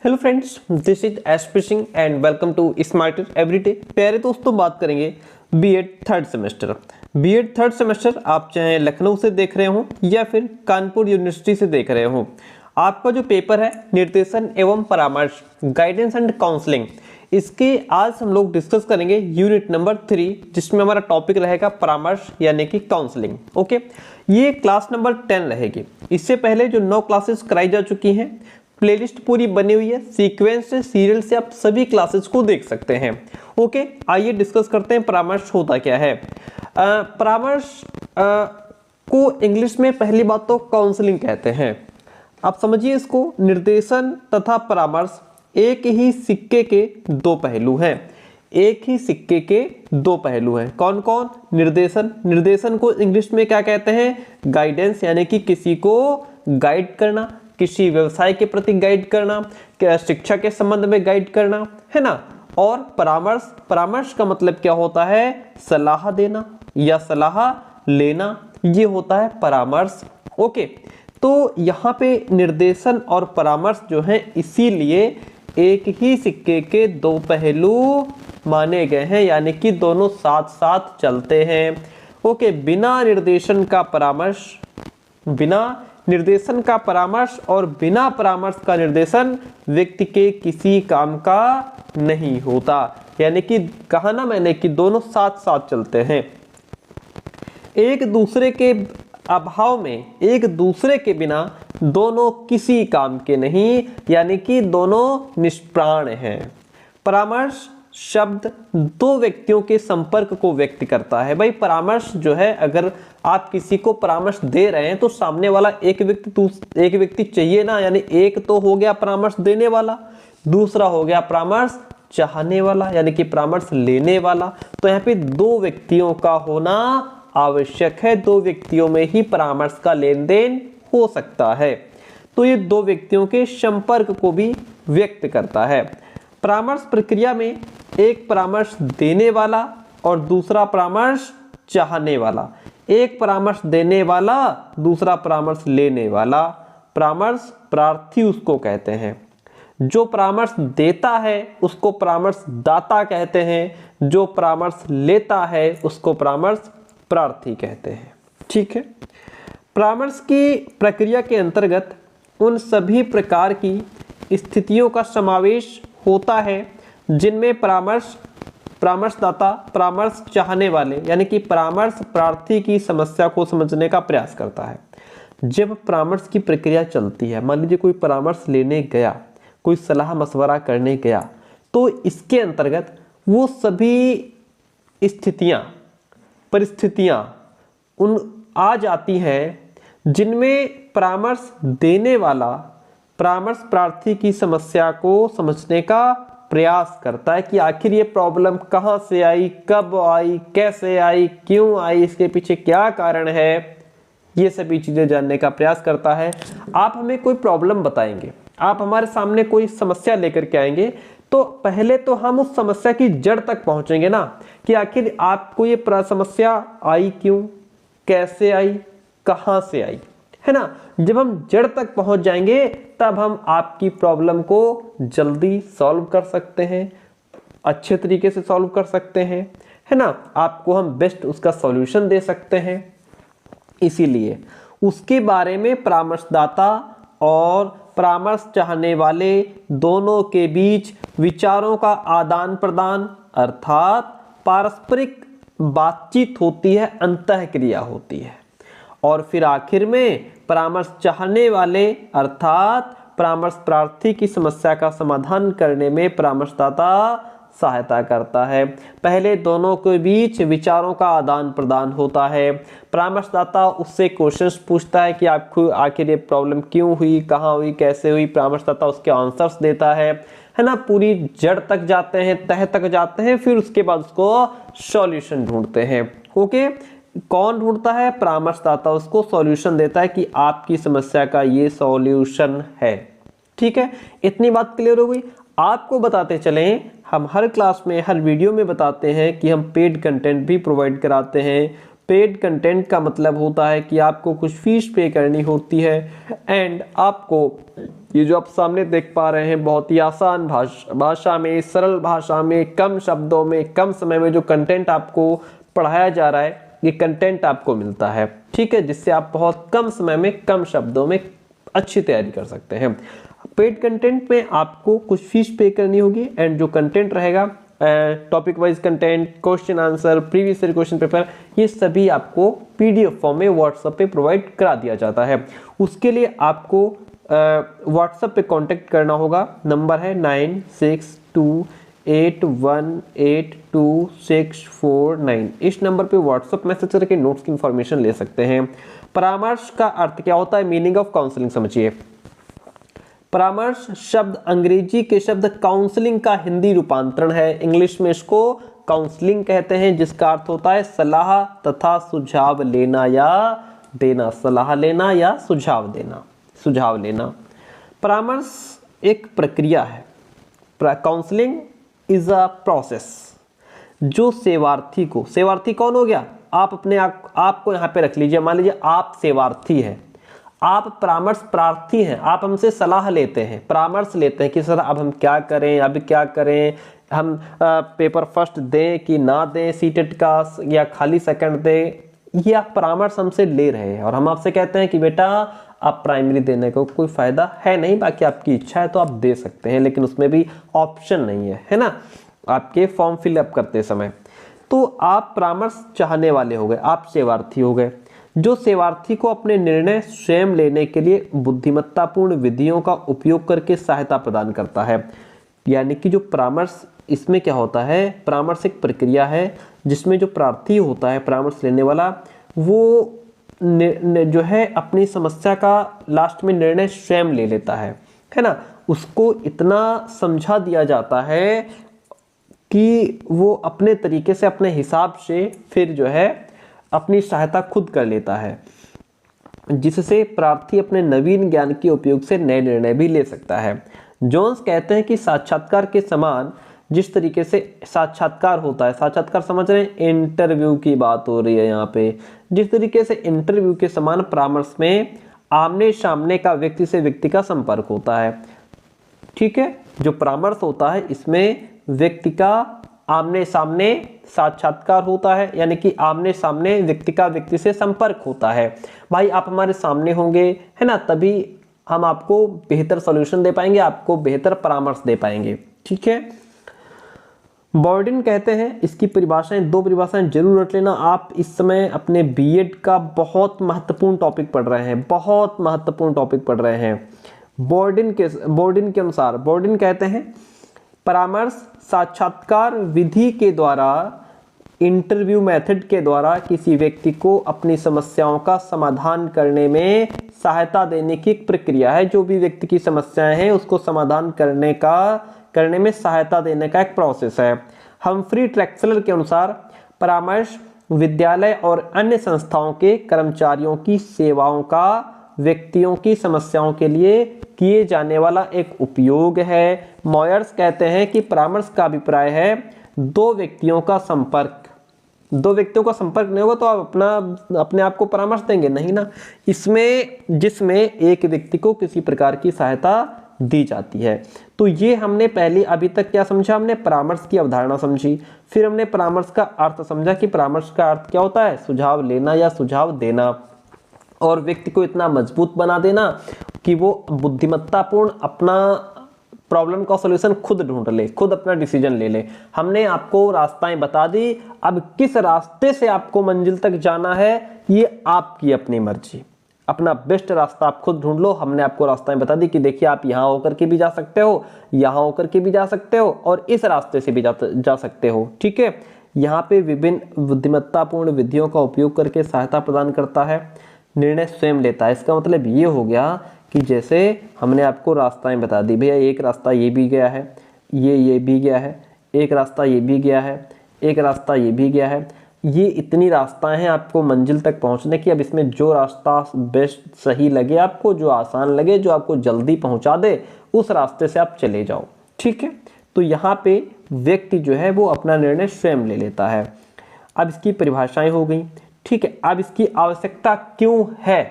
Hello friends, this is SP Singh and welcome to smarter everyday. प्यारे दोस्तों, बात करेंगे BEd third semester. BEd third semester आप चाहे लखनऊ से देख रहे हो या फिर कानपुर यूनिवर्सिटी से देख रहे हो, आपका जो पेपर है निर्देशन एवं परामर्श गाइडेंस एंड काउंसलिंग, इसके आज हम लोग डिस्कस करेंगे यूनिट नंबर 3, जिसमें हमारा टॉपिक रहेगा परामर्श यानी कि काउंसलिंग। ओके, ये क्लास नंबर 10 रहेगी। इससे पहले जो 9 क्लासेस कराई जा चुकी हैं, प्लेलिस्ट पूरी बनी हुई है, सीक्वेंस से सीरियल से आप सभी क्लासेस को देख सकते हैं। ओके, आइए डिस्कस करते हैं परामर्श होता क्या है। परामर्श को इंग्लिश में पहली बात तो काउंसलिंग कहते हैं। आप समझिए इसको, निर्देशन तथा परामर्श एक ही सिक्के के दो पहलू हैं। एक ही सिक्के के दो पहलू हैं। कौन कौन? निर्देशन, निर्देशन को इंग्लिश में क्या कहते हैं? गाइडेंस, यानी कि किसी को गाइड करना, किसी व्यवसाय के प्रति गाइड करना, शिक्षा के संबंध में गाइड करना, है ना। और परामर्श, परामर्श का मतलब क्या होता है? सलाह देना या सलाह लेना, ये होता है परामर्श। ओके, तो यहाँ पे निर्देशन और परामर्श जो है इसीलिए एक ही सिक्के के दो पहलू माने गए हैं, यानी कि दोनों साथ साथ चलते हैं। ओके, बिना निर्देशन का परामर्श, बिना निर्देशन का परामर्श और बिना परामर्श का निर्देशन व्यक्ति के किसी काम का नहीं होता। यानी कि कहा ना मैंने कि दोनों साथ साथ चलते हैं। एक दूसरे के अभाव में, एक दूसरे के बिना दोनों किसी काम के नहीं, यानी कि दोनों निष्प्राण हैं। परामर्श शब्द दो व्यक्तियों के संपर्क को व्यक्त करता है। भाई परामर्श जो है, अगर आप किसी को परामर्श दे रहे हैं तो सामने वाला एक व्यक्ति चाहिए ना, यानी एक तो हो गया परामर्श देने वाला, दूसरा हो गया परामर्श चाहने वाला, यानी कि परामर्श लेने वाला। तो यहाँ पे दो व्यक्तियों का होना आवश्यक है। दो व्यक्तियों में ही परामर्श का लेन देन हो सकता है। तो ये दो व्यक्तियों के संपर्क को भी व्यक्त करता है। परामर्श प्रक्रिया में एक परामर्श देने वाला और दूसरा परामर्श चाहने वाला, एक परामर्श देने वाला, दूसरा परामर्श लेने वाला। परामर्श प्रार्थी उसको कहते हैं। जो परामर्श देता है उसको परामर्श दाता कहते हैं। जो परामर्श लेता है उसको परामर्श प्रार्थी कहते हैं। ठीक है, परामर्श की प्रक्रिया के अंतर्गत उन सभी प्रकार की स्थितियों का समावेश होता है जिनमें परामर्शदाता परामर्श चाहने वाले, यानी कि परामर्श प्रार्थी की समस्या को समझने का प्रयास करता है। जब परामर्श की प्रक्रिया चलती है, मान लीजिए कोई परामर्श लेने गया, कोई सलाह मशवरा करने गया, तो इसके अंतर्गत वो सभी स्थितियां, परिस्थितियां उन आ जाती हैं जिनमें परामर्श देने वाला परामर्श प्रार्थी की समस्या को समझने का प्रयास करता है कि आखिर ये प्रॉब्लम कहाँ से आई, कब आई, कैसे आई, क्यों आई, इसके पीछे क्या कारण है, ये सभी चीजें जानने का प्रयास करता है। आप हमें कोई प्रॉब्लम बताएंगे, आप हमारे सामने कोई समस्या लेकर के आएंगे, तो पहले तो हम उस समस्या की जड़ तक पहुंचेंगे ना, कि आखिर आपको ये समस्या आई क्यों, कैसे आई, कहां से आई, है ना। जब हम जड़ तक पहुंच जाएंगे तब हम आपकी प्रॉब्लम को जल्दी सॉल्व कर सकते हैं, अच्छे तरीके से सॉल्व कर सकते हैं, है ना। आपको हम बेस्ट उसका सॉल्यूशन दे सकते हैं। इसीलिए उसके बारे में परामर्शदाता और परामर्श चाहने वाले दोनों के बीच विचारों का आदान प्रदान, अर्थात पारस्परिक बातचीत होती है, अंतःक्रिया होती है। और फिर आखिर में परामर्श चाहने वाले अर्थात परामर्श प्रार्थी की समस्या का समाधान करने में परामर्शदाता सहायता करता है। पहले दोनों के बीच विचारों का आदान प्रदान होता है। परामर्शदाता उससे क्वेश्चंस पूछता है कि आपको आखिर ये प्रॉब्लम क्यों हुई, कहाँ हुई, कैसे हुई। परामर्शदाता उसके आंसर्स देता है ना। पूरी जड़ तक जाते हैं, तह तक जाते हैं, फिर उसके बाद उसको सॉल्यूशन ढूंढते हैं। ओके, कौन ढूंढता है? परामर्शदाता उसको सॉल्यूशन देता है कि आपकी समस्या का ये सॉल्यूशन है। ठीक है, इतनी बात क्लियर हो गई। आपको बताते चलें, हम हर क्लास में, हर वीडियो में बताते हैं कि हम पेड कंटेंट भी प्रोवाइड कराते हैं, पेड कंटेंट का मतलब होता है कि आपको कुछ फीस पे करनी होती है एंड आपको ये जो आप सामने देख पा रहे हैं बहुत ही आसान भाषा में, सरल भाषा में, कम शब्दों में, कम समय में जो कंटेंट आपको पढ़ाया जा रहा है, ये कंटेंट आपको मिलता है, ठीक है, जिससे आप बहुत कम समय में, कम शब्दों में अच्छी तैयारी कर सकते हैं। पेड कंटेंट में आपको कुछ फीस पे करनी होगी एंड जो कंटेंट रहेगा, topic wise content, question answer, previous year question paper, ये सभी आपको पीडीएफ फॉर्म में व्हाट्सएप पे प्रोवाइड करा दिया जाता है। उसके लिए आपको व्हाट्सएप पे कांटेक्ट करना होगा। नंबर है 9628182649। इस नंबर पे व्हाट्सएप मैसेज करके नोट्स की इंफॉर्मेशन ले सकते हैं। परामर्श का अर्थ क्या होता है, मीनिंग ऑफ काउंसलिंग समझिए। परामर्श शब्द अंग्रेजी के शब्द काउंसलिंग का हिंदी रूपांतरण है। इंग्लिश में इसको काउंसलिंग कहते हैं, जिसका अर्थ होता है सलाह तथा सुझाव लेना या देना, सलाह लेना या सुझाव देना, सुझाव लेना। परामर्श एक प्रक्रिया है। काउंसलिंग इज अ प्रोसेस जो सेवार्थी को, सेवार्थी कौन हो गया, आप अपने आपको यहाँ पे रख लीजिए। मान लीजिए आप सेवार्थी हैं, आप परामर्श प्रार्थी हैं, आप हमसे सलाह लेते हैं, परामर्श लेते हैं कि सर अब हम क्या करें, अब क्या करें, हम पेपर फर्स्ट दें कि ना दें सीटेट का, या खाली सेकंड दें, ये आप परामर्श हमसे ले रहे हैं और हम आपसे कहते हैं कि बेटा आप प्राइमरी देने को कोई फायदा है नहीं, बाकी आपकी इच्छा है तो आप दे सकते हैं, लेकिन उसमें भी ऑप्शन नहीं है ना, आपके फॉर्म फिलअप करते समय। तो आप परामर्श चाहने वाले हो गए, आप सेवार्थी हो गए, जो सेवार्थी को अपने निर्णय स्वयं लेने के लिए बुद्धिमत्तापूर्ण विधियों का उपयोग करके सहायता प्रदान करता है। यानी कि जो परामर्श, इसमें क्या होता है, परामर्श एक प्रक्रिया है जिसमें जो प्रार्थी होता है, परामर्श लेने वाला, वो जो है अपनी समस्या का लास्ट में निर्णय स्वयं ले लेता है ना। उसको इतना समझा दिया जाता है कि वो अपने तरीके से, अपने हिसाब से फिर जो है अपनी सहायता खुद कर लेता है, जिससे प्रार्थी अपने नवीन ज्ञान के उपयोग से नए निर्णय भी ले सकता है। जोन्स कहते हैं कि साक्षात्कार के समान जिस तरीके से साक्षात्कार होता है, साक्षात्कार समझ रहे हैं, इंटरव्यू की बात हो रही है यहाँ पे, जिस तरीके से इंटरव्यू के समान परामर्श में आमने सामने का व्यक्ति से व्यक्ति का संपर्क होता है, ठीक है। जो परामर्श होता है इसमें व्यक्ति का आमने सामने साक्षात्कार होता है, यानी कि आमने सामने व्यक्ति का व्यक्ति से संपर्क होता है। भाई आप हमारे सामने होंगे, है ना, तभी हम आपको बेहतर सॉल्यूशन दे पाएंगे, आपको बेहतर परामर्श दे पाएंगे, ठीक है। बॉर्डिन कहते हैं, इसकी परिभाषाएं, दो परिभाषाएं जरूर रट लेना। आप इस समय अपने बीएड का बहुत महत्वपूर्ण टॉपिक पढ़ रहे हैं, बहुत महत्वपूर्ण टॉपिक पढ़ रहे हैं। बॉर्डिन के अनुसार, बॉर्डिन कहते हैं परामर्श साक्षात्कार विधि के द्वारा, इंटरव्यू मेथड के द्वारा किसी व्यक्ति को अपनी समस्याओं का समाधान करने में सहायता देने की एक प्रक्रिया है। जो भी व्यक्ति की समस्याएं हैं उसको समाधान करने में सहायता देने का एक प्रोसेस है। हम्फ्री ट्रेक्सलर के अनुसार परामर्श विद्यालय और अन्य संस्थाओं के कर्मचारियों की सेवाओं का व्यक्तियों की समस्याओं के लिए किए जाने वाला एक उपयोग है। मॉयर्स कहते हैं कि परामर्श का अभिप्राय है दो व्यक्तियों का संपर्क नहीं होगा तो आप अपने आप को परामर्श देंगे नहीं ना, जिसमें एक व्यक्ति को किसी प्रकार की सहायता दी जाती है। तो ये हमने पहले अभी तक क्या समझा, हमने परामर्श की अवधारणा समझी, फिर हमने परामर्श का अर्थ समझा कि परामर्श का अर्थ क्या होता है, सुझाव लेना या सुझाव देना, और व्यक्ति को इतना मजबूत बना देना कि वो बुद्धिमत्तापूर्ण अपना प्रॉब्लम का सॉल्यूशन खुद ढूंढ ले, खुद अपना डिसीजन ले ले। हमने आपको रास्ताएं बता दी, अब किस रास्ते से आपको मंजिल तक जाना है ये आपकी अपनी मर्जी, अपना बेस्ट रास्ता आप खुद ढूंढ लो। हमने आपको रास्ताएं बता दी कि देखिए आप यहाँ होकर के भी जा सकते हो, यहाँ होकर के भी जा सकते हो, और इस रास्ते से भी जा सकते हो, ठीक है। यहाँ पे विभिन्न बुद्धिमत्तापूर्ण विधियों का उपयोग करके सहायता प्रदान करता है, निर्णय स्वयं लेता है। इसका मतलब ये हो गया कि जैसे हमने आपको रास्ताएं बता दी, भैया एक रास्ता ये भी गया है, ये भी गया है, एक रास्ता ये भी गया है, एक रास्ता ये भी गया है, ये इतनी रास्ताएं हैं आपको मंजिल तक पहुंचने की। अब इसमें जो रास्ता बेस्ट सही लगे आपको, जो आसान लगे, जो आपको जल्दी पहुंचा दे, उस रास्ते से आप चले जाओ, ठीक है। तो यहाँ पे व्यक्ति जो है वो अपना निर्णय स्वयं ले लेता है। अब इसकी परिभाषाएं हो गई, ठीक है, अब इसकी आवश्यकता क्यों है,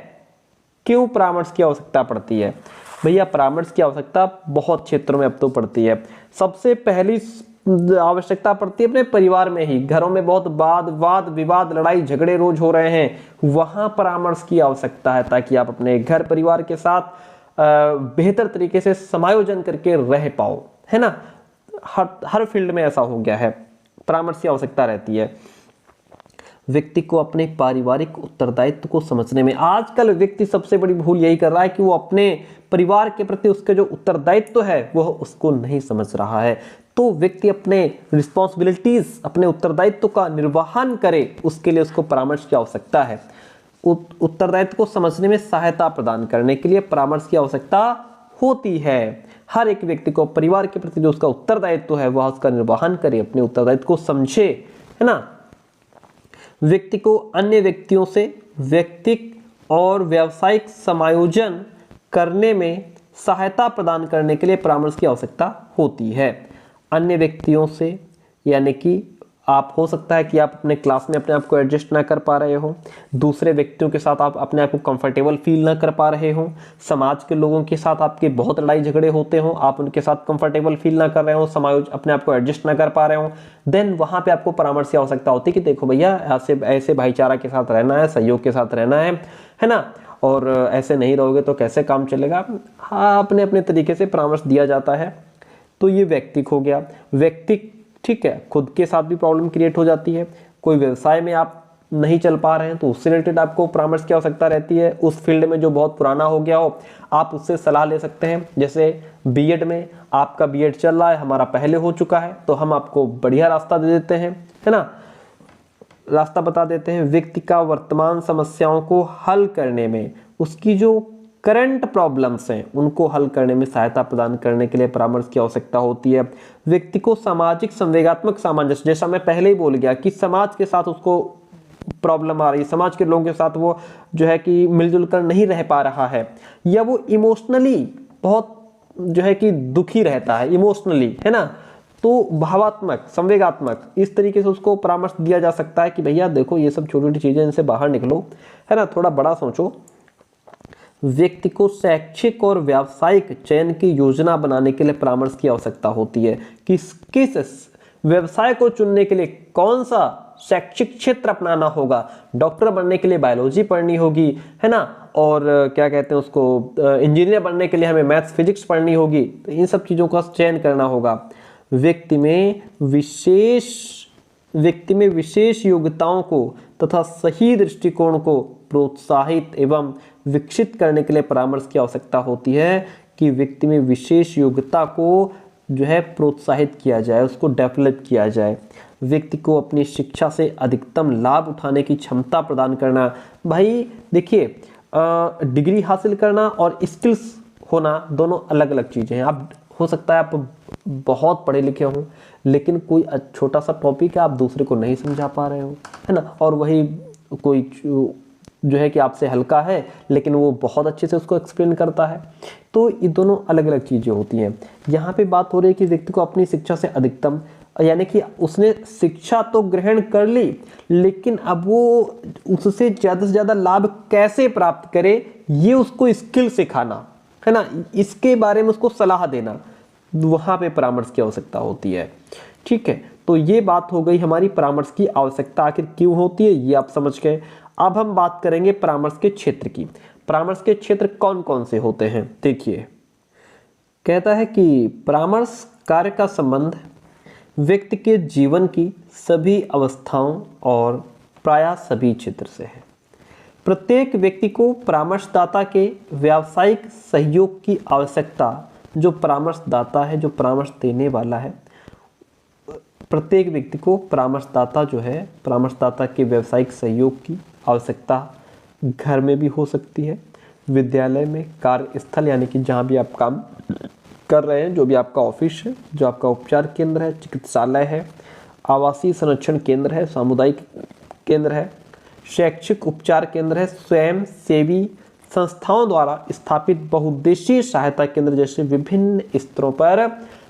क्यों परामर्श की आवश्यकता पड़ती है? भैया परामर्श की आवश्यकता बहुत क्षेत्रों में अब तो पड़ती है। सबसे पहली आवश्यकता पड़ती है अपने परिवार में ही, घरों में बहुत वाद विवाद लड़ाई झगड़े रोज हो रहे हैं, वहां परामर्श की आवश्यकता है, ताकि आप अपने घर परिवार के साथ बेहतर तरीके से समायोजन करके रह पाओ, है ना। हर फील्ड में ऐसा हो गया है, परामर्श की आवश्यकता रहती है। व्यक्ति को अपने पारिवारिक उत्तरदायित्व को समझने में, आजकल व्यक्ति सबसे बड़ी भूल यही कर रहा है कि वो अपने परिवार के प्रति उसके जो उत्तरदायित्व है वह उसको नहीं समझ रहा है। तो व्यक्ति अपने रिस्पॉन्सिबिलिटीज, अपने उत्तरदायित्व का निर्वहन करे, उसके लिए उसको परामर्श की आवश्यकता है। उत्तरदायित्व को समझने में सहायता प्रदान करने के लिए परामर्श की आवश्यकता होती है। हर एक व्यक्ति को परिवार के प्रति जो उसका उत्तरदायित्व है वह उसका निर्वहन करे, अपने उत्तरदायित्व को समझे, है ना। व्यक्ति को अन्य व्यक्तियों से व्यक्तिक और व्यावसायिक समायोजन करने में सहायता प्रदान करने के लिए परामर्श की आवश्यकता होती है। अन्य व्यक्तियों से, यानी कि आप हो सकता है कि आप अपने क्लास में अपने आप को एडजस्ट ना कर पा रहे हो, दूसरे व्यक्तियों के साथ आप अपने आप को कंफर्टेबल फील ना कर पा रहे हो, समाज के लोगों के साथ आपके बहुत लड़ाई झगड़े होते हो, आप उनके साथ कंफर्टेबल फील ना कर रहे हो, समायोजन अपने आप को एडजस्ट ना कर पा रहे हो, देन वहां पे आपको परामर्श की आवश्यकता होती है कि देखो भैया ऐसे भाईचारा के साथ रहना है, सहयोग के साथ रहना है ना, और ऐसे नहीं रहोगे तो कैसे काम चलेगा। हाँ, अपने अपने तरीके से परामर्श दिया जाता है। तो ये व्यक्तिक हो गया। व्यक्तिक, ठीक है, खुद के साथ भी प्रॉब्लम क्रिएट हो जाती है। कोई व्यवसाय में आप नहीं चल पा रहे हैं तो उससे रिलेटेड आपको परामर्श की आवश्यकता रहती है। उस फील्ड में जो बहुत पुराना हो गया हो, आप उससे सलाह ले सकते हैं। जैसे बीएड में, आपका बीएड चल रहा है, हमारा पहले हो चुका है, तो हम आपको बढ़िया रास्ता दे देते हैं, है ना, रास्ता बता देते हैं। व्यक्ति का वर्तमान समस्याओं को हल करने में, उसकी जो करंट प्रॉब्लम्स हैं उनको हल करने में सहायता प्रदान करने के लिए परामर्श की आवश्यकता होती है। व्यक्ति को सामाजिक संवेगात्मक सामंजस्य, जैसा मैं पहले ही बोल गया कि समाज के साथ उसको प्रॉब्लम आ रही है, समाज के लोगों के साथ वो जो है कि मिलजुल कर नहीं रह पा रहा है, या वो इमोशनली बहुत जो है कि दुखी रहता है इमोशनली, है ना, तो भावात्मक संवेगात्मक इस तरीके से उसको परामर्श दिया जा सकता है कि भैया देखो ये सब छोटी छोटी चीजें, इनसे बाहर निकलो, है ना, थोड़ा बड़ा सोचो। व्यक्ति को शैक्षिक और व्यावसायिक चयन की योजना बनाने के लिए परामर्श की आवश्यकता होती है कि किस व्यवसाय को चुनने के लिए कौन सा शैक्षिक क्षेत्र अपनाना होगा। डॉक्टर बनने के लिए बायोलॉजी पढ़नी होगी, है ना, और क्या कहते हैं उसको, इंजीनियर बनने के लिए हमें मैथ्स फिजिक्स पढ़नी होगी, तो इन सब चीज़ों का चयन करना होगा। व्यक्ति में विशेष योग्यताओं को तथा सही दृष्टिकोण को प्रोत्साहित एवं विकसित करने के लिए परामर्श की आवश्यकता होती है कि व्यक्ति में विशेष योग्यता को जो है प्रोत्साहित किया जाए, उसको डेवलप किया जाए। व्यक्ति को अपनी शिक्षा से अधिकतम लाभ उठाने की क्षमता प्रदान करना। भाई देखिए, डिग्री हासिल करना और स्किल्स होना दोनों अलग अलग चीज़ें हैं। आप हो सकता है आप बहुत पढ़े लिखे हों, लेकिन कोई छोटा सा टॉपिक है आप दूसरे को नहीं समझा पा रहे हो, है ना, और वही कोई जो है कि आपसे हल्का है लेकिन वो बहुत अच्छे से उसको एक्सप्लेन करता है। तो ये दोनों अलग अलग चीज़ें होती हैं। यहाँ पे बात हो रही है कि व्यक्ति को अपनी शिक्षा से अधिकतम, यानी कि उसने शिक्षा तो ग्रहण कर ली, लेकिन अब वो उससे ज़्यादा से ज़्यादा लाभ कैसे प्राप्त करे, ये उसको स्किल सिखाना, है ना, इसके बारे में उसको सलाह देना, वहाँ पे परामर्श की आवश्यकता होती है। ठीक है, तो ये बात हो गई हमारी परामर्श की आवश्यकता आखिर क्यों होती है, ये आप समझ गए। अब हम बात करेंगे परामर्श के क्षेत्र की। परामर्श के क्षेत्र कौन कौन से होते हैं, देखिए, कहता है कि परामर्श कार्य का संबंध व्यक्ति के जीवन की सभी अवस्थाओं और प्रायः सभी क्षेत्र से है। प्रत्येक व्यक्ति को परामर्शदाता के व्यावसायिक सहयोग की आवश्यकता, जो परामर्शदाता है, जो परामर्श देने वाला है, प्रत्येक व्यक्ति को परामर्शदाता जो है, परामर्शदाता के व्यावसायिक सहयोग की आवश्यकता घर में भी हो सकती है, विद्यालय में, कार्यस्थल यानी कि जहाँ भी आप काम कर रहे हैं, जो भी आपका ऑफिस है, जो आपका उपचार केंद्र है, चिकित्सालय है, आवासीय संरक्षण केंद्र है, सामुदायिक केंद्र है, शैक्षिक उपचार केंद्र है, स्वयं सेवी संस्थाओं द्वारा स्थापित बहुउद्देशीय सहायता केंद्र जैसे विभिन्न स्तरों पर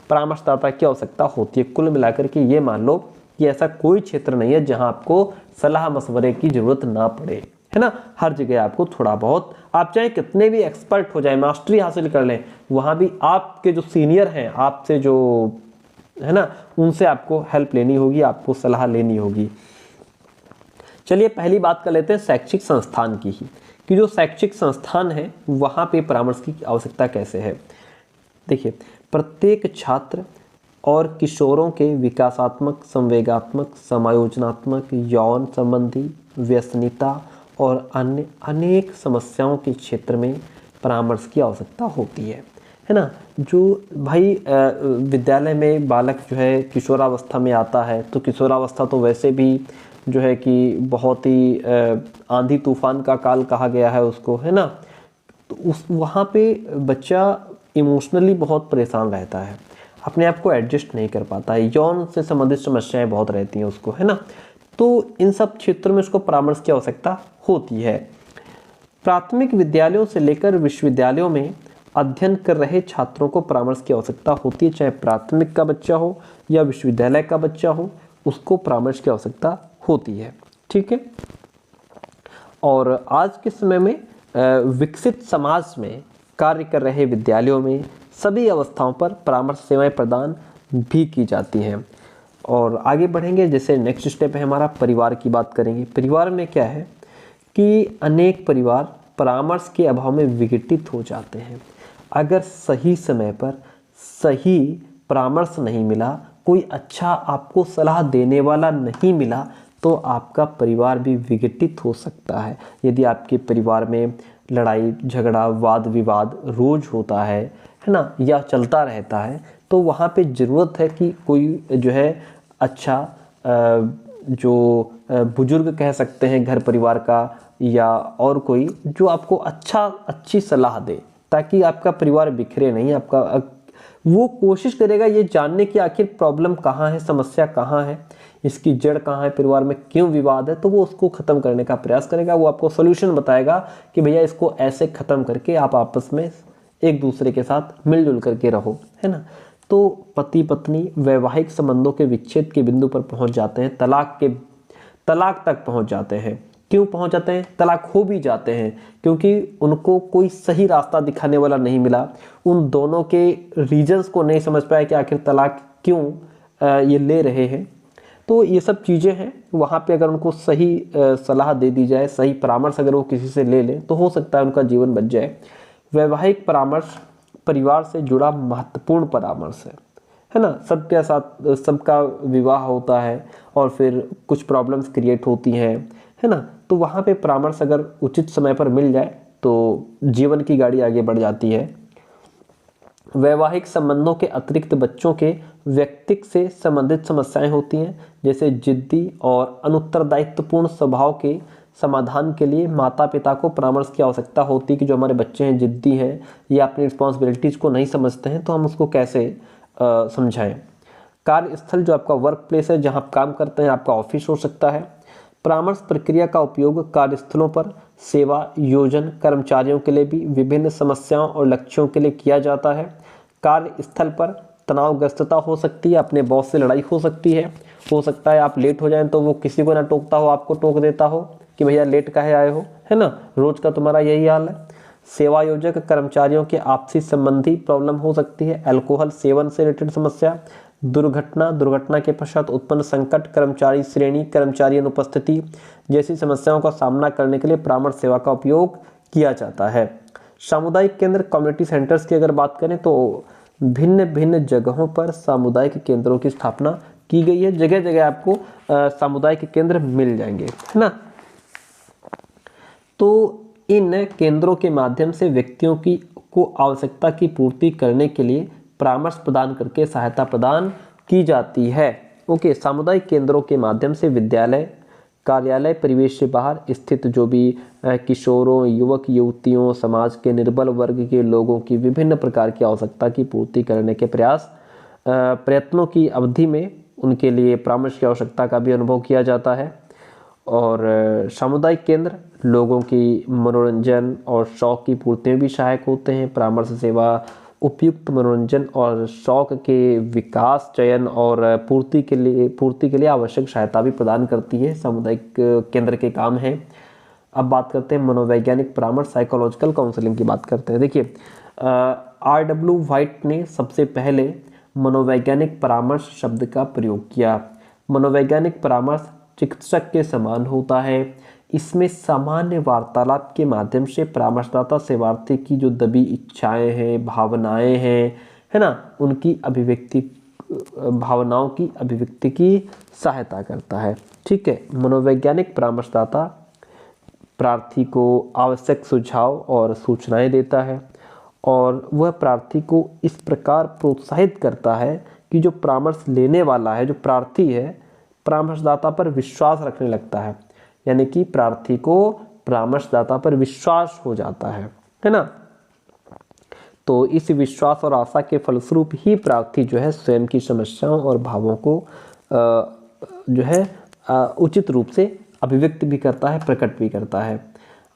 परामर्शदाता की आवश्यकता होती है। कुल मिलाकर के ये मान लो कि ऐसा कोई क्षेत्र नहीं है जहां आपको सलाह मशवरे की जरूरत ना पड़े, है ना। हर जगह आपको थोड़ा बहुत, आप चाहे कितने भी एक्सपर्ट हो जाए, मास्टरी हासिल कर लें, वहां भी आपके जो सीनियर हैं, आपसे जो है ना, उनसे आपको हेल्प लेनी होगी, आपको सलाह लेनी होगी। चलिए पहली बात कर लेते हैं शैक्षिक संस्थान की ही, कि जो शैक्षिक संस्थान है वहाँ पे परामर्श की आवश्यकता कैसे है। देखिए, प्रत्येक छात्र और किशोरों के विकासात्मक, संवेगात्मक, समायोजनात्मक, यौन संबंधी, व्यसनीता और अन्य अनेक समस्याओं के क्षेत्र में परामर्श की आवश्यकता होती है ना। जो भाई विद्यालय में बालक जो है किशोरावस्था में आता है, तो किशोरावस्था तो वैसे भी जो है कि बहुत ही आंधी तूफान का काल कहा गया है उसको, है ना। तो उस वहाँ पे बच्चा इमोशनली बहुत परेशान रहता है, अपने आप को एडजस्ट नहीं कर पाता है, यौन से संबंधित समस्याएं बहुत रहती हैं उसको, है ना। तो इन सब क्षेत्रों में उसको परामर्श की आवश्यकता होती है। प्राथमिक विद्यालयों से लेकर विश्वविद्यालयों में अध्ययन कर रहे छात्रों को परामर्श की आवश्यकता होती है, चाहे प्राथमिक का बच्चा हो या विश्वविद्यालय का बच्चा हो, उसको परामर्श की आवश्यकता होती है, ठीक है। और आज के समय में विकसित समाज में कार्य कर रहे विद्यालयों में सभी अवस्थाओं पर परामर्श सेवाएं प्रदान भी की जाती हैं। और आगे बढ़ेंगे, जैसे नेक्स्ट स्टेप है हमारा परिवार की बात करेंगे। परिवार में क्या है कि अनेक परिवार परामर्श के अभाव में विघटित हो जाते हैं। अगर सही समय पर सही परामर्श नहीं मिला, कोई अच्छा आपको सलाह देने वाला नहीं मिला, तो आपका परिवार भी विघटित हो सकता है। यदि आपके परिवार में लड़ाई झगड़ा वाद विवाद रोज होता है ना, या चलता रहता है, तो वहाँ पे ज़रूरत है कि कोई जो है अच्छा जो बुजुर्ग कह सकते हैं घर परिवार का, या और कोई जो आपको अच्छी सलाह दे, ताकि आपका परिवार बिखरे नहीं। आपका वो कोशिश करेगा ये जानने की आखिर प्रॉब्लम कहाँ है, समस्या कहाँ है, इसकी जड़ कहाँ है, परिवार में क्यों विवाद है, तो वो उसको ख़त्म करने का प्रयास करेगा। वो आपको सोल्यूशन बताएगा कि भैया इसको ऐसे ख़त्म करके आप आपस में एक दूसरे के साथ मिलजुल करके रहो, है ना। तो पति पत्नी वैवाहिक संबंधों के विच्छेद के बिंदु पर पहुंच जाते हैं, तलाक तक पहुंच जाते हैं। क्यों पहुंच जाते हैं? तलाक हो भी जाते हैं क्योंकि उनको कोई सही रास्ता दिखाने वाला नहीं मिला। उन दोनों के रीजंस को नहीं समझ पाया कि आखिर तलाक क्यों ये ले रहे हैं। तो ये सब चीज़ें हैं, वहाँ पे अगर उनको सही सलाह दे दी जाए, सही परामर्श अगर वो किसी से ले लें, तो हो सकता है उनका जीवन बच जाए। वैवाहिक परामर्श परिवार से जुड़ा महत्वपूर्ण परामर्श है ना। सबके साथ सबका विवाह होता है और फिर कुछ प्रॉब्लम्स क्रिएट होती हैं, है ना। तो वहाँ पे परामर्श अगर उचित समय पर मिल जाए तो जीवन की गाड़ी आगे बढ़ जाती है। वैवाहिक संबंधों के अतिरिक्त बच्चों के व्यक्तित्व से संबंधित समस्याएं होती हैं, जैसे जिद्दी और अनुत्तरदायित्वपूर्ण स्वभाव के समाधान के लिए माता पिता को परामर्श की आवश्यकता होती है कि जो हमारे बच्चे हैं जिद्दी हैं या अपनी रिस्पॉन्सिबिलिटीज़ को नहीं समझते हैं, तो हम उसको कैसे समझाएं। कार्यस्थल जो आपका वर्क प्लेस है, जहां आप काम करते हैं, आपका ऑफिस हो सकता है। परामर्श प्रक्रिया का उपयोग कार्यस्थलों पर सेवा योजन कर्मचारियों के लिए भी विभिन्न समस्याओं और लक्ष्यों के लिए किया जाता है। कार्यस्थल पर तनावग्रस्तता हो सकती है, अपने बॉस से लड़ाई हो सकती है। हो सकता है आप लेट हो जाएं तो वो किसी को ना टोकता हो, आपको टोक देता हो कि भैया लेट काहे आए हो, है ना। रोज का तुम्हारा यही हाल है। सेवा योजक कर्मचारियों के आपसी संबंधी प्रॉब्लम हो सकती है। अल्कोहल सेवन से रिलेटेड समस्या, दुर्घटना के पश्चात उत्पन्न संकट, कर्मचारी श्रेणी, कर्मचारी अनुपस्थिति जैसी समस्याओं का सामना करने के लिए परामर्श सेवा का उपयोग किया जाता है। सामुदायिक केंद्र कम्युनिटी सेंटर्स की अगर बात करें तो भिन्न भिन्न जगहों पर सामुदायिक केंद्रों की स्थापना की गई है। जगह जगह आपको सामुदायिक केंद्र मिल जाएंगे, है ना। तो इन केंद्रों के माध्यम से व्यक्तियों को आवश्यकता की पूर्ति करने के लिए परामर्श प्रदान करके सहायता प्रदान की जाती है। ओके, सामुदायिक केंद्रों के माध्यम से विद्यालय कार्यालय परिवेश से बाहर स्थित जो भी किशोरों युवक युवतियों समाज के निर्बल वर्ग के लोगों की विभिन्न प्रकार की आवश्यकता की पूर्ति करने के प्रयत्नों की अवधि में उनके लिए परामर्श की आवश्यकता का भी अनुभव किया जाता है। और सामुदायिक केंद्र लोगों की मनोरंजन और शौक की पूर्ति में भी सहायक होते हैं। परामर्श सेवा उपयुक्त मनोरंजन और शौक के विकास, चयन और पूर्ति के लिए आवश्यक सहायता भी प्रदान करती है। सामुदायिक केंद्र के काम है। अब बात करते हैं मनोवैज्ञानिक परामर्श, साइकोलॉजिकल काउंसलिंग की बात करते हैं। देखिए R.W. व्हाइट ने सबसे पहले मनोवैज्ञानिक परामर्श शब्द का प्रयोग किया। मनोवैज्ञानिक परामर्श चिकित्सक के समान होता है। इसमें सामान्य वार्तालाप के माध्यम से परामर्शदाता सेवार्थी की जो दबी इच्छाएं हैं, भावनाएं हैं, है ना, उनकी अभिव्यक्ति, भावनाओं की अभिव्यक्ति की सहायता करता है। ठीक है। मनोवैज्ञानिक परामर्शदाता प्रार्थी को आवश्यक सुझाव और सूचनाएं देता है और वह प्रार्थी को इस प्रकार प्रोत्साहित करता है कि जो परामर्श लेने वाला है, जो प्रार्थी है, परामर्शदाता पर विश्वास रखने लगता है। यानी कि प्रार्थी को परामर्शदाता पर विश्वास हो जाता है ना। तो इस विश्वास और आशा के फलस्वरूप ही प्रार्थी जो है स्वयं की समस्याओं और भावों को जो है उचित रूप से अभिव्यक्त भी करता है, प्रकट भी करता है।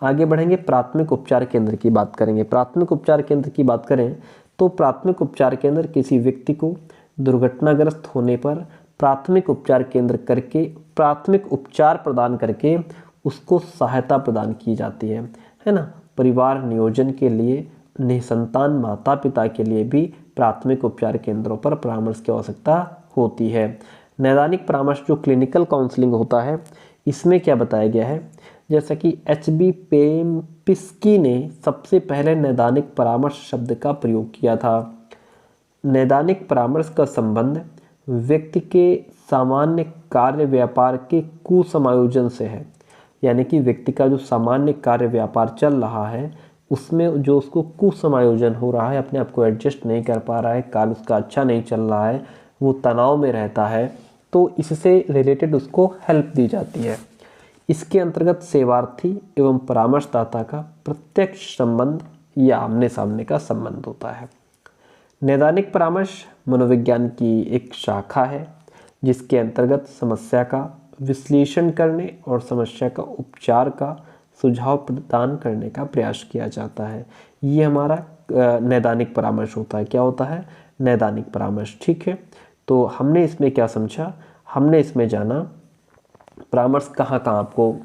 आगे बढ़ेंगे, प्राथमिक उपचार केंद्र की बात करेंगे। प्राथमिक उपचार केंद्र की बात करें तो प्राथमिक उपचार केंद्र किसी व्यक्ति को दुर्घटनाग्रस्त होने पर प्राथमिक उपचार केंद्र करके प्राथमिक उपचार प्रदान करके उसको सहायता प्रदान की जाती है ना। परिवार नियोजन के लिए निसंतान माता पिता के लिए भी प्राथमिक उपचार केंद्रों पर परामर्श की आवश्यकता होती है। नैदानिक परामर्श जो क्लिनिकल काउंसलिंग होता है, इसमें क्या बताया गया है, जैसा कि H.B. पेम्पिस्की ने सबसे पहले नैदानिक परामर्श शब्द का प्रयोग किया था। नैदानिक परामर्श का संबंध व्यक्ति के सामान्य कार्य व्यापार के कुसमायोजन से है। यानी कि व्यक्ति का जो सामान्य कार्य व्यापार चल रहा है उसमें जो उसको कुसमायोजन हो रहा है, अपने आप को एडजस्ट नहीं कर पा रहा है, कार्य उसका अच्छा नहीं चल रहा है, वो तनाव में रहता है, तो इससे रिलेटेड उसको हेल्प दी जाती है। इसके अंतर्गत सेवार्थी एवं परामर्शदाता का प्रत्यक्ष संबंध या आमने सामने का संबंध होता है। नैदानिक परामर्श मनोविज्ञान की एक शाखा है जिसके अंतर्गत समस्या का विश्लेषण करने और समस्या का उपचार का सुझाव प्रदान करने का प्रयास किया जाता है। ये हमारा नैदानिक परामर्श होता है। क्या होता है? नैदानिक परामर्श। ठीक है। तो हमने इसमें क्या समझा? हमने इसमें जाना परामर्श कहाँ कहाँ आपको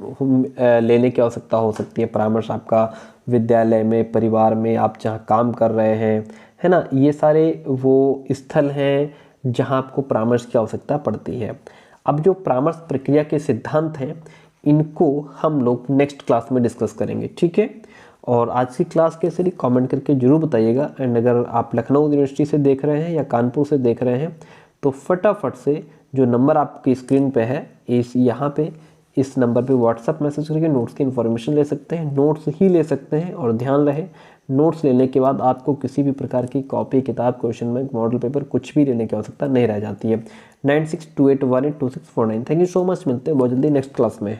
लेने की आवश्यकता हो सकती है। परामर्श आपका विद्यालय में, परिवार में, आप जहाँ काम कर रहे हैं, है ना, ये सारे वो स्थल हैं जहाँ आपको परामर्श की आवश्यकता पड़ती है। अब जो परामर्श प्रक्रिया के सिद्धांत हैं इनको हम लोग नेक्स्ट क्लास में डिस्कस करेंगे। ठीक है। और आज की क्लास कैसे रही कमेंट करके ज़रूर बताइएगा। एंड अगर आप लखनऊ यूनिवर्सिटी से देख रहे हैं या कानपुर से देख रहे हैं तो फटाफट से जो नंबर आपकी स्क्रीन पे है यहाँ पे इस नंबर पे व्हाट्सअप मैसेज करके नोट्स की इन्फॉर्मेशन ले सकते हैं। नोट्स ही ले सकते हैं और ध्यान रहे नोट्स लेने के बाद आपको किसी भी प्रकार की कॉपी, किताब, क्वेश्चन बैंक, मॉडल पेपर कुछ भी लेने की आवश्यकता नहीं रह जाती है। 9628182649। Thank you so much. मिलते हैं बहुत जल्दी नेक्स्ट क्लास में।